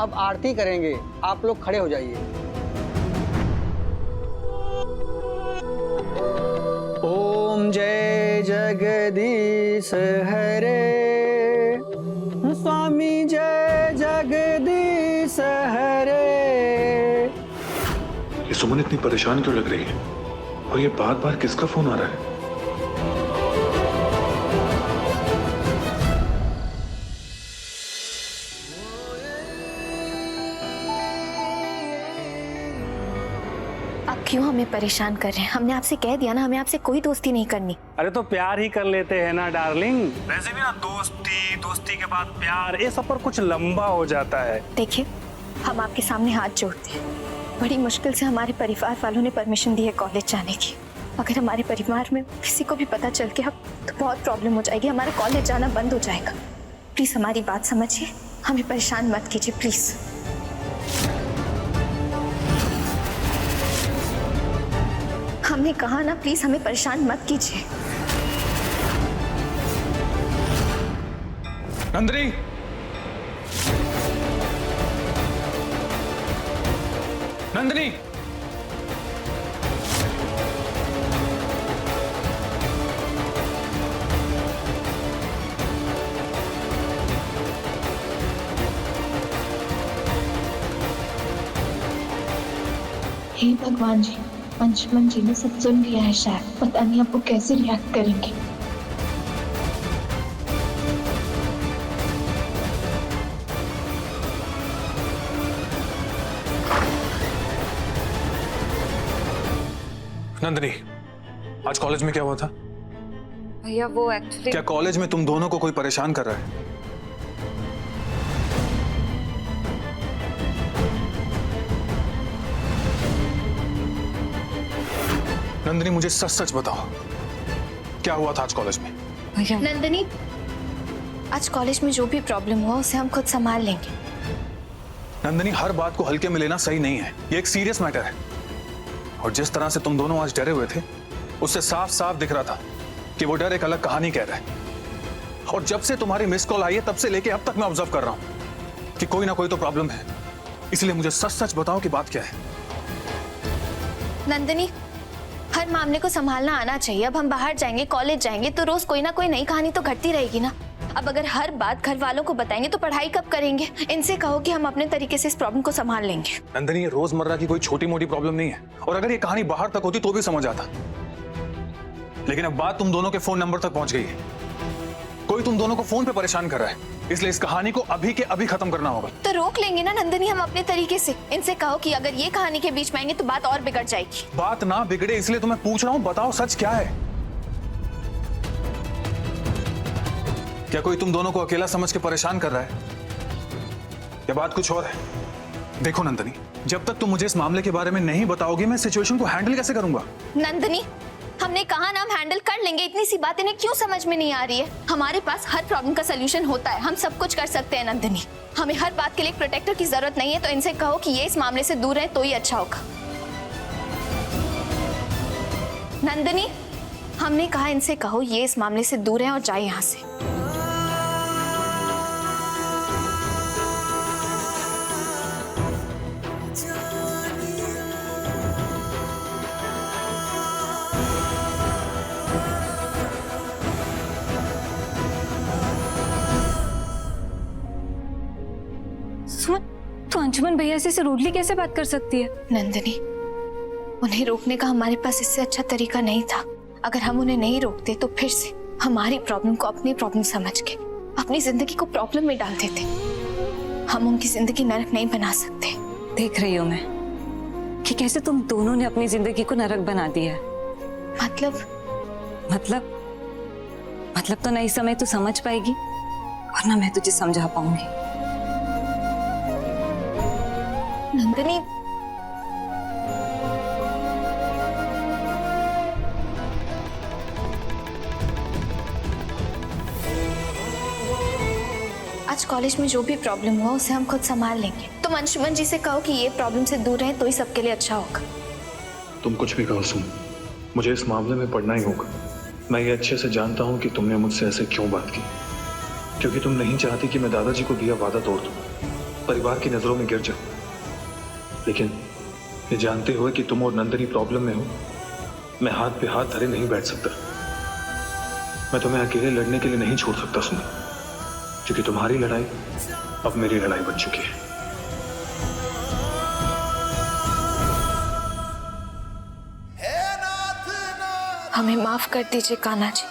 अब आरती करेंगे, आप लोग खड़े हो जाइए। ओम जय जगदीश हरे, स्वामी जय जगदीश हरे। ये सुमन इतनी परेशान क्यों लग रही है और ये बार बार किसका फोन आ रहा है? आप क्यों हमें परेशान कर रहे हैं? हमने आपसे कह दिया ना, हमें आपसे कोई दोस्ती नहीं करनी। अरे तो प्यार ही कर लेते हैं ना डार्लिंग। वैसे भी ना दोस्ती, दोस्ती के बाद प्यार, ये सफर कुछ लंबा हो जाता है। देखिए, हम आपके सामने हाथ जोड़ते हैं। बड़ी मुश्किल से हमारे परिवार वालों ने परमिशन दी है कॉलेज जाने की। अगर हमारे परिवार में किसी को भी पता चल गया तो बहुत प्रॉब्लम हो जाएगी, हमारा कॉलेज जाना बंद हो जाएगा। प्लीज हमारी बात समझिए, हमें परेशान मत कीजिए प्लीज। हमने कहा ना, प्लीज हमें परेशान मत कीजिए। नंदिनी, नंदिनी, हे भगवान जी, अंशुमन जी ने सब सुन लिया है शायद। पता नहीं अब वो कैसे रिएक्ट करेंगे। नंदिनी, आज कॉलेज में क्या हुआ था? भैया वो एक्चुअली क्या कॉलेज में तुम दोनों को कोई परेशान कर रहा है? नंदिनी, मुझे सच सच बताओ, क्या हुआ था आज कॉलेज में? भैया नंदिनी, आज कॉलेज में जो भी प्रॉब्लम हुआ उसे हम खुद संभाल लेंगे। नंदिनी, हर बात को हल्के में लेना सही नहीं है, ये एक सीरियस मैटर है। और जिस तरह से तुम दोनों आज डरे हुए थे, उससे साफ साफ दिख रहा था कि वो डर एक अलग कहानी कह रहा है। और जब से तुम्हारी मिस कॉल आई है तब से लेके अब तक मैं ऑब्जर्व कर रहा हूं कि कोई ना कोई तो प्रॉब्लम है। इसलिए मुझे सच सच बताओ कि बात क्या है। नंदिनी, हर मामले को संभालना आना चाहिए। अब हम बाहर जाएंगे, कॉलेज जाएंगे तो रोज कोई ना कोई नई कहानी तो घटती रहेगी ना। अब अगर हर बात घर वालों को बताएंगे तो पढ़ाई कब करेंगे? इनसे कहो कि हम अपने तरीके से इस प्रॉब्लम को संभाल लेंगे। नंदिनी, ये रोजमर्रा की कोई छोटी मोटी प्रॉब्लम नहीं है, और अगर ये कहानी बाहर तक होती तो भी समझ आता। लेकिन अब बात तुम दोनों के फोन नंबर तक पहुंच गई है। कोई तुम दोनों को फोन पे परेशान कर रहा है, इसलिए इस कहानी को अभी के अभी खत्म करना होगा। तो रोक लेंगे ना नंदिनी हम अपने तरीके से। इनसे कहो कि अगर ये कहानी के बीच में आएंगे तो बात और बिगड़ जाएगी। बात ना बिगड़े इसलिए तो मैं पूछ रहा हूं, बताओ सच क्या है? क्या कोई तुम दोनों को अकेला समझ के परेशान कर रहा है, या बात कुछ और है? देखो नंदिनी, जब तक तुम मुझे इस मामले के बारे में नहीं बताओगी मैं सिचुएशन को हैंडल कैसे करूंगा? नंदिनी, हमने कहा ना हम हैंडल कर लेंगे। इतनी सी बात इन्हें क्यों समझ में नहीं आ रही है? हमारे पास हर प्रॉब्लम का सोल्यूशन होता है, हम सब कुछ कर सकते हैं नंदिनी। हमें हर बात के लिए एक प्रोटेक्टर की जरूरत नहीं है। तो इनसे कहो कि ये इस मामले से दूर रहे तो ही अच्छा होगा। नंदिनी, हमने कहा इनसे कहो ये इस मामले से दूर है और जाए यहाँ से। तो अंशुमन भैया से रूडली कैसे बात कर सकती है? नंदिनी, उन्हें रोकने का हमारे पास इससे अच्छा तरीका नहीं था। अगर हम उन्हें नहीं रोकते तो फिर से हमारी प्रॉब्लम को अपनी प्रॉब्लम समझ के अपनी जिंदगी को प्रॉब्लम में डाल देते। हम उनकी जिंदगी नरक नहीं बना सकते। देख रही हूँ मैं कि कैसे तुम दोनों ने अपनी जिंदगी को नरक बना दिया है। मतलब तो नहीं समय तू समझ पाएगी, वरना मैं तुझे समझा पाऊंगी। नंदिनी, आज कॉलेज में जो भी प्रॉब्लम हुआ उसे हम खुद संभाल लेंगे। तुम अंशुमन जी से कहो कि ये प्रॉब्लम से दूर रहे तो ही सबके लिए अच्छा होगा। तुम कुछ भी कहो सुन, मुझे इस मामले में पढ़ना ही होगा। मैं ये अच्छे से जानता हूँ कि तुमने मुझसे ऐसे क्यों बात की, क्योंकि तुम नहीं चाहती कि मैं दादाजी को दिया वादा तोड़ दूं। परिवार की नजरों में गिर जाऊं, लेकिन ये जानते हुए कि तुम और नंदनी प्रॉब्लम में हो, मैं हाथ पे हाथ धरे नहीं बैठ सकता। मैं तुम्हें अकेले लड़ने के लिए नहीं छोड़ सकता सुनो, क्योंकि तुम्हारी लड़ाई अब मेरी लड़ाई बन चुकी है। हमें माफ कर दीजिए कान्हा जी,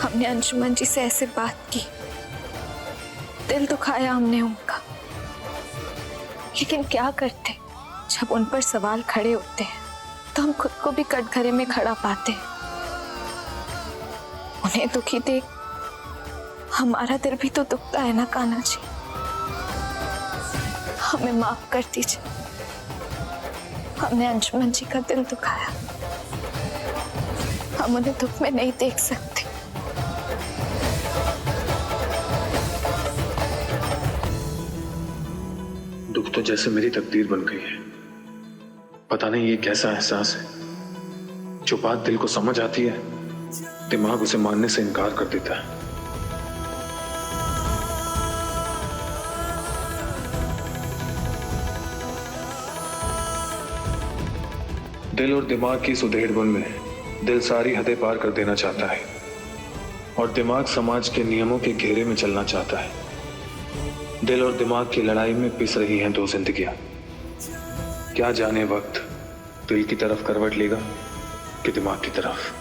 हमने अंशुमन जी से ऐसे बात की, दिल दुखाया हमने उनका, लेकिन क्या करते, जब उन पर सवाल खड़े होते हैं तो हम खुद को भी कटघरे में खड़ा पाते हैं। उन्हें दुखी देख हमारा दिल भी तो दुखता है ना कान्हा जी, हमें माफ कर दीजिए, हमने अंशुमन जी का दिल दुखाया, हम उन्हें दुख में नहीं देख सकते। दुख तो जैसे मेरी तकदीर बन गई है। पता नहीं ये कैसा एहसास है, जो बात दिल को समझ आती है दिमाग उसे मानने से इनकार कर देता है। दिल और दिमाग की इस उधेड़बुन में दिल सारी हदें पार कर देना चाहता है और दिमाग समाज के नियमों के घेरे में चलना चाहता है। दिल और दिमाग की लड़ाई में पिस रही हैं दो जिंदगियां। क्या जाने वक्त दिल की तरफ करवट लेगा कि दिमाग की तरफ।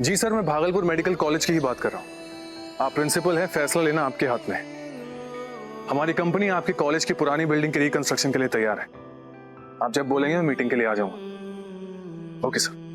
जी सर, मैं भागलपुर मेडिकल कॉलेज की ही बात कर रहा हूँ। आप प्रिंसिपल हैं, फैसला लेना आपके हाथ में है। हमारी कंपनी आपके कॉलेज की पुरानी बिल्डिंग के रिकंस्ट्रक्शन के लिए तैयार है। आप जब बोलेंगे मैं मीटिंग के लिए आ जाऊंगा। Okay sir.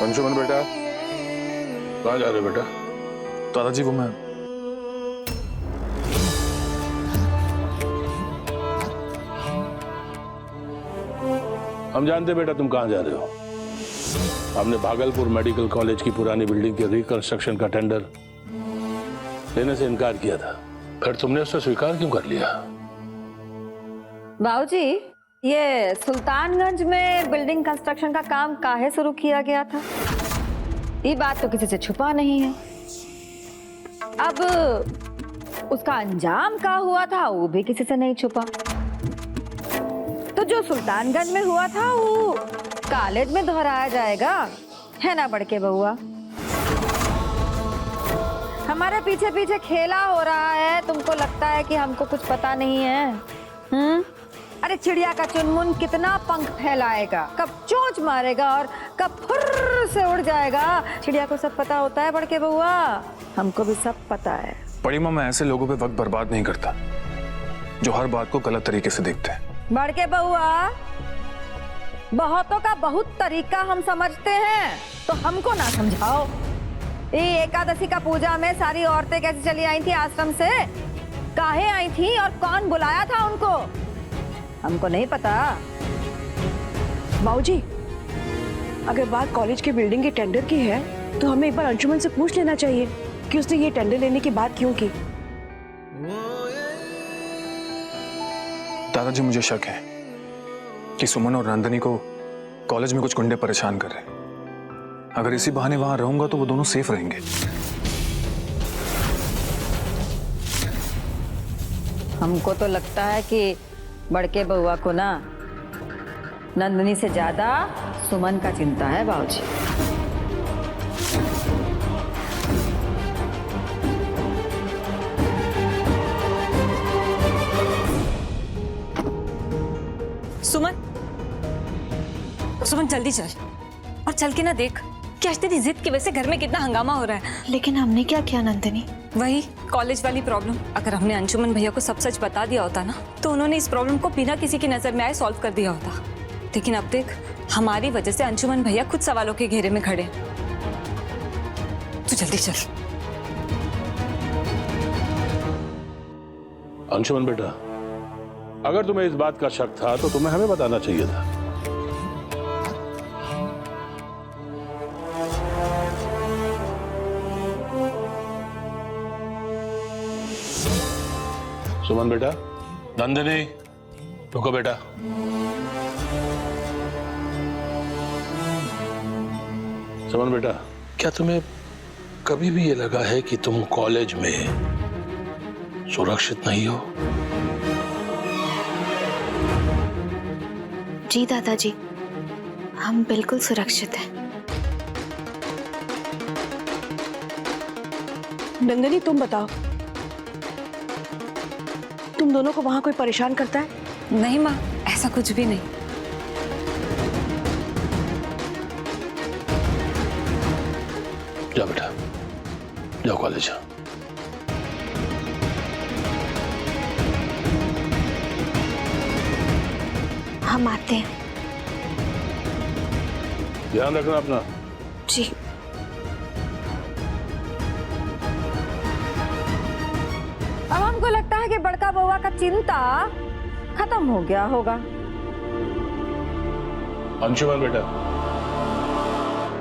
अंशुमन बेटा, कहाँ जा रहे हो बेटा? दादाजी वो मैं हम जानते बेटा तुम कहाँ जा रहे हो। हमने भागलपुर मेडिकल कॉलेज की पुरानी बिल्डिंग के रिकंस्ट्रक्शन का टेंडर लेने से इनकार किया था, फिर तुमने उससे स्वीकार क्यों कर लिया? बाबूजी, ये सुल्तानगंज में बिल्डिंग कंस्ट्रक्शन का काम काहे शुरू किया गया था, ये बात तो किसी से छुपा नहीं है। अब उसका अंजाम क्या हुआ था वो भी किसी से नहीं छुपा। तो जो सुल्तानगंज में हुआ था वो कॉलेज में दोहराया जाएगा, है ना बड़के बउआ? हमारे पीछे पीछे खेला हो रहा है, तुमको लगता है कि हमको कुछ पता नहीं है? अरे चिड़िया का चुनमुन कितना पंख फैलाएगा, कब चोंच मारेगा और कब फुर्र से उड़ जाएगा, चिड़िया को सब पता होता है बड़के बउआ, हमको भी सब पता है। बड़ी माँ, मैं ऐसे लोगों पे वक्त बर्बाद नहीं करता जो हर बात को गलत तरीके से देखते हैं। बड़के बउआ, बहुतों का बहुत तरीका हम समझते हैं, तो हमको ना समझाओ। ये एकादशी का पूजा में सारी औरतें कैसे चली आई थी आश्रम से, काहे आई थी और कौन बुलाया था उनको, हमको नहीं पता। बाबूजी, अगर बात कॉलेज की बिल्डिंग के टेंडर की है तो हमें एक बार अंशुमन से पूछ लेना चाहिए कि उसने ये टेंडर लेने की बात क्यों की। दादाजी मुझे शक है कि सुमन और नंदिनी को कॉलेज में कुछ गुंडे परेशान कर रहे हैं। अगर इसी बहाने वहां रहूंगा तो वो दोनों सेफ रहेंगे। हमको तो लगता है कि बड़के बउआ को ना नंदिनी से ज्यादा सुमन का चिंता है बाबूजी। सुमन, सुमन जल्दी चल और चल के ना देख कि आज तेरी जिद की वजह से घर में कितना हंगामा हो रहा है। लेकिन हमने क्या किया नंदिनी? वही कॉलेज वाली प्रॉब्लम। अगर हमने अंशुमन भैया को सब सच बता दिया होता ना तो उन्होंने इस प्रॉब्लम को बिना किसी की नजर में आए सॉल्व कर दिया होता। लेकिन अब देख, हमारी वजह से अंशुमन भैया खुद सवालों के घेरे में खड़े। तू जल्दी चल। अंशुमन बेटा, अगर तुम्हें इस बात का शक था तो तुम्हें हमें बताना चाहिए था। सुमन बेटा, नंदिनी रुको बेटा। सुमन बेटा, क्या तुम्हें कभी भी ये लगा है कि तुम कॉलेज में सुरक्षित नहीं हो? जी दादाजी, हम बिल्कुल सुरक्षित हैं। नंदिनी तुम बताओ, तुम दोनों को वहां कोई परेशान करता है? नहीं माँ, ऐसा कुछ भी नहीं। जाओ बेटा, जाओ कॉलेज जाओ। हम आते हैं। ध्यान रखना अपना। जी। अब हमको लगता है कि बड़का बउआ का चिंता खत्म हो गया होगा। अंशुमन बेटा,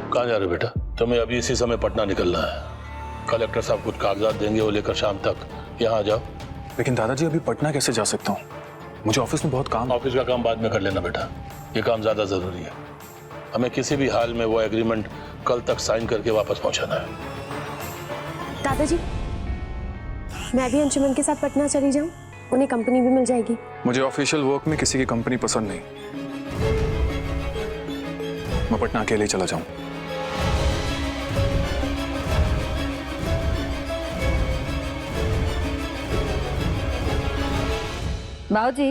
कहाँ जा रहे हो बेटा? तुम्हें अभी इसी समय पटना निकलना है। कलेक्टर साहब कुछ कागजात देंगे, वो लेकर शाम तक यहाँ आ जाओ। लेकिन दादाजी अभी पटना कैसे जा सकता हूँ? मुझे ऑफिस में बहुत काम। ऑफिस का काम बाद में कर लेना बेटा, ये काम ज्यादा जरूरी है। हमें किसी भी हाल में वो एग्रीमेंट कल तक साइन करके वापस पहुंचाना है। दादाजी, मैं भी अंशुमन के साथ पटना चली जाऊं, उन्हें कंपनी भी मिल जाएगी। मुझे ऑफिशियल वर्क में किसी की कंपनी पसंद नहीं। मैं पटना अकेले ही चला जाऊं। बाबूजी,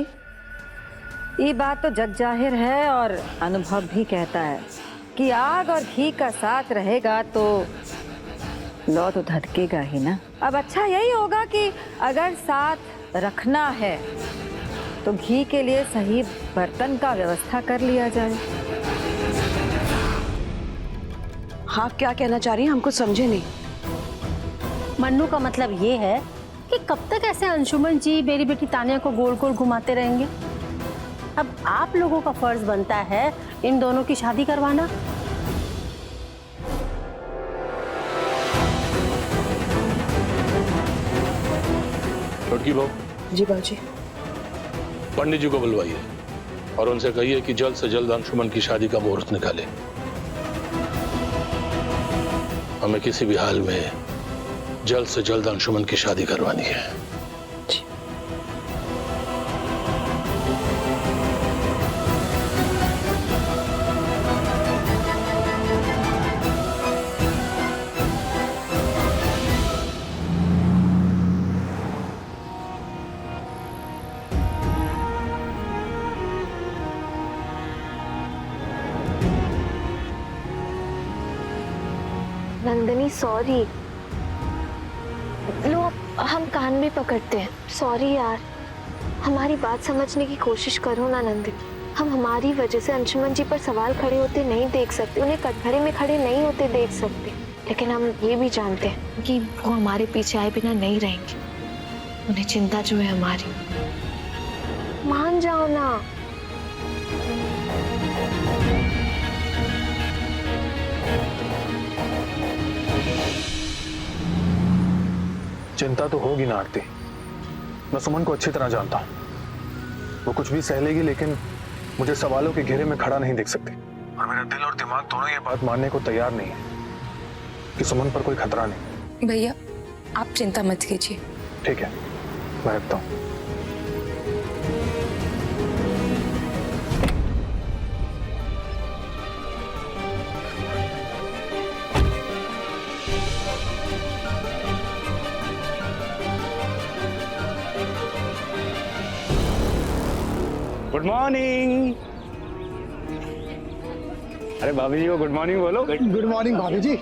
ये बात तो जग जाहिर है और अनुभव भी कहता है कि आग और घी का साथ रहेगा तो लौ तो धड़केगा ही ना। अब अच्छा यही होगा कि अगर साथ रखना है तो घी के लिए सही बर्तन का व्यवस्था कर लिया जाए। हाँ, क्या कहना चाह रही हैं? हम कुछ समझे नहीं। मन्नू का मतलब ये है कि कब तक ऐसे अंशुमन जी मेरी बेटी तानिया को गोल गोल घुमाते रहेंगे। अब आप लोगों का फर्ज बनता है इन दोनों की शादी करवाना। लड़की बहू जी बाबूजी। पंडित जी को बुलवाइए और उनसे कहिए कि जल्द से जल्द अंशुमन की शादी का मुहूर्त निकाले। हमें किसी भी हाल में जल्द से जल्द अंशुमन की शादी करवानी है। नंदिनी सॉरी। लो हम कान भी पकड़ते हैं। सॉरी यार, हमारी बात समझने की कोशिश करो ना नंदिनी। हम हमारी वजह से अंशुमन जी पर सवाल खड़े होते नहीं देख सकते, उन्हें कटघरे में खड़े नहीं होते देख सकते। लेकिन हम ये भी जानते हैं कि वो हमारे पीछे आए बिना नहीं रहेंगे। उन्हें चिंता जो है हमारी। मान जाओ ना। चिंता तो होगी ना आरती। मैं सुमन को अच्छी तरह जानता हूं। वो कुछ भी सह लेगी, लेकिन मुझे सवालों के घेरे में खड़ा नहीं देख सकती। और मेरा दिल और दिमाग दोनों ये बात मानने को तैयार नहीं है कि सुमन पर कोई खतरा नहीं। भैया आप चिंता मत कीजिए। ठीक है, मैं रखता हूँ। Good morning. अरे भाभी जी को गुड मॉर्निंग बोलो। गुड मॉर्निंग भाभी जी।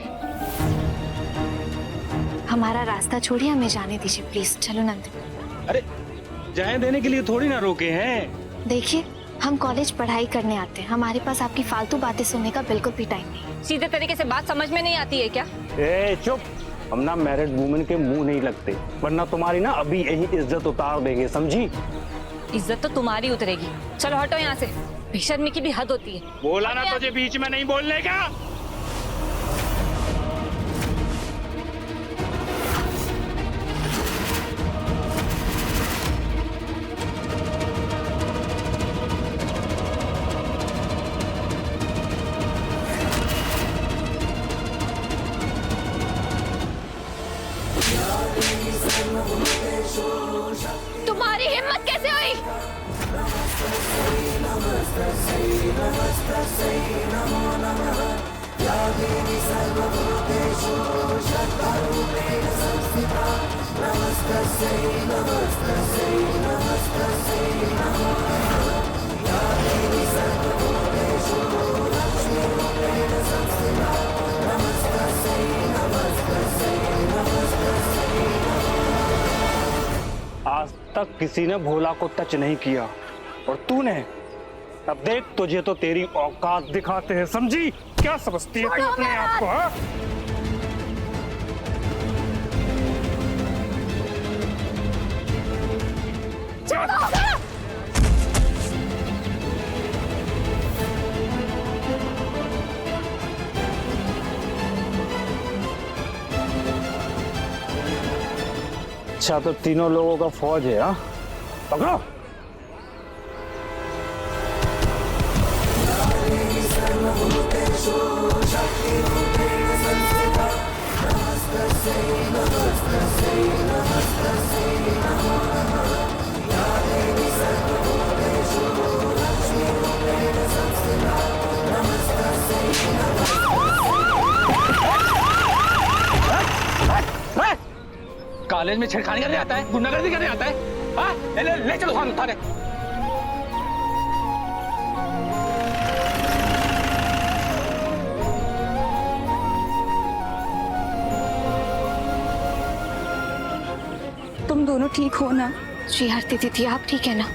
हमारा रास्ता छोड़िए, हमें जाने दीजिए प्लीज। चलो नंदिनी। अरे जाने देने के लिए थोड़ी ना रोके हैं। देखिए, हम कॉलेज पढ़ाई करने आते हैं, हमारे पास आपकी फालतू बातें सुनने का बिल्कुल भी टाइम नहीं। सीधे तरीके से बात समझ में नहीं आती है क्या? ए चुप, हम ना मैरिड वुमेन के मुंह नहीं लगते, वरना तुम्हारी ना अभी यही इज्जत उतार देंगे, समझी? इज्जत तो तुम्हारी उतरेगी। चलो हटो यहाँ से, बेशर्मी की भी हद होती है। बोला ना तुझे बीच में नहीं बोलने का। तुम्हारी हिम्मत कैसे हुई? आज तक किसी ने भोला को टच नहीं किया, और तूने। अब देख, तुझे तो तेरी औकात दिखाते हैं, समझी? क्या समझती है तू अपने आप को? हाँ? अच्छा, तो तीनों लोगों का फौज है। हाँ, पकड़ो। कॉलेज में छेड़खानी करने आता है, गुंडागर्दी करने आता है। हाँ? ले चलो थाने। तुम दोनों ठीक हो ना? जी आरती दीदी, आप ठीक है ना?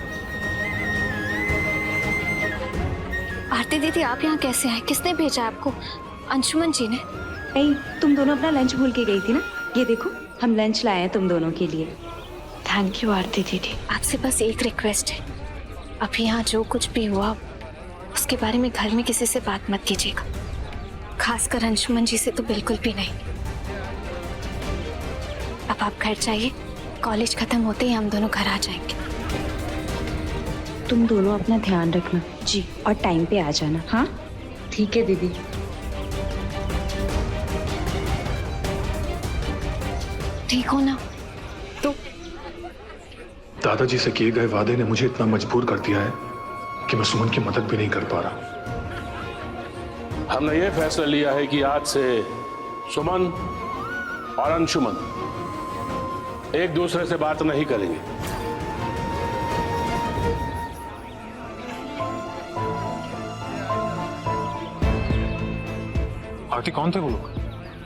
आरती दीदी, आप यहाँ कैसे आए? किसने भेजा आपको? अंशुमन जी ने? नहीं, तुम दोनों अपना लंच भूल के गई थी ना। ये देखो, हम लंच लाए हैं तुम दोनों के लिए। थैंक यू आरती दीदी। आपसे बस एक रिक्वेस्ट है, अभी यहाँ जो कुछ भी हुआ उसके बारे में घर में किसी से बात मत कीजिएगा, खासकर अंशुमन जी से तो बिल्कुल भी नहीं। अब आप घर जाइए, कॉलेज खत्म होते ही हम दोनों घर आ जाएंगे। तुम दोनों अपना ध्यान रखना जी, और टाइम पे आ जाना। हाँ ठीक है दीदी। ठीक हो ना? तो दादाजी से किए गए वादे ने मुझे इतना मजबूर कर दिया है कि मैं सुमन की मदद भी नहीं कर पा रहा। हमने ये फैसला लिया है कि आज से सुमन और अंशुमन एक दूसरे से बात नहीं करेंगे। आरती, कौन थे वो लोग?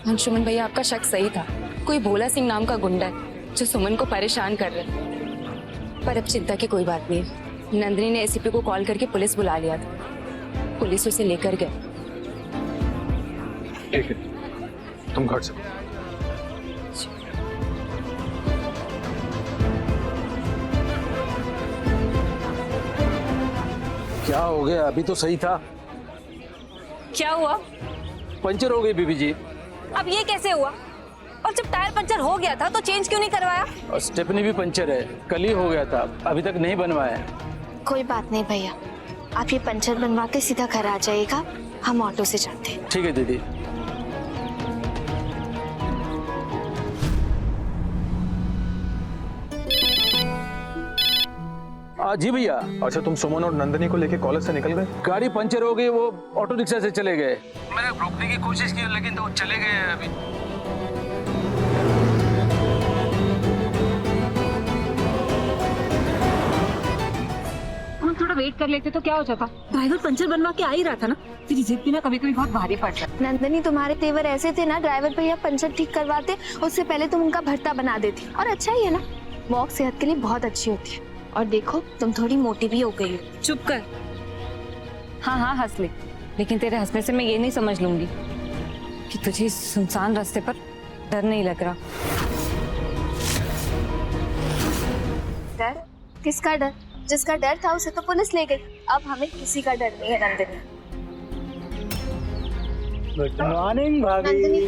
अंशुमन भैया, आपका शक सही था। कोई भोला सिंह नाम का गुंडा है जो सुमन को परेशान कर रहा है। पर अब चिंता की कोई बात नहीं, नंदिनी ने एसीपी को कॉल करके पुलिस बुला लिया था, पुलिस उसे लेकर गए। ठीक है, तुम घर से। क्या हो गया? अभी तो सही था। क्या हुआ? पंचर हो गई बीबी जी। अब ये कैसे हुआ? और जब टायर पंचर हो गया था तो चेंज क्यों नहीं करवाया? और स्टेपनी भी पंचर है, कल ही हो गया था, अभी तक नहीं बनवाया। कोई बात नहीं भैया, आप ये पंचर बनवा के सीधा घर आ जाइएगा, हम ऑटो से जाते हैं। ठीक है दीदी। जी भैया। अच्छा, तुम सुमन और नंदिनी को लेके कॉलेज से निकल गए? गाड़ी पंचर हो गई, वो ऑटो रिक्शा से चले गए। मैंने रोकने की कोशिश की लेकिन वो चले गए अभी। हम थोड़ा वेट कर लेते तो क्या हो जाता? ड्राइवर पंचर बनवा के आ ही रहा था ना। तेरी जिद भी ना कभी कभी बहुत भारी पड़ जाती। नंदिनी, तुम्हारे तेवर ऐसे थे ना, ड्राइवर भैया पंचर ठीक करवाते उससे पहले तुम उनका भरता बना देती। और अच्छा ही है ना, वॉक सेहत के लिए बहुत अच्छी होती है। और देखो, तुम थोड़ी मोटी भी हो गई हो। चुप कर। हाँ हाँ हंस ले, लेकिन तेरे हंसने से मैं ये नहीं समझ लूंगी कि तुझे इस सुनसान रास्ते पर डर नहीं लग रहा। डर? किसका डर? जिसका डर था उसे तो पुलिस ले गई, अब हमें किसी का डर नहीं है नंदिनी। गुड मॉर्निंग भाभी। नंदिनी।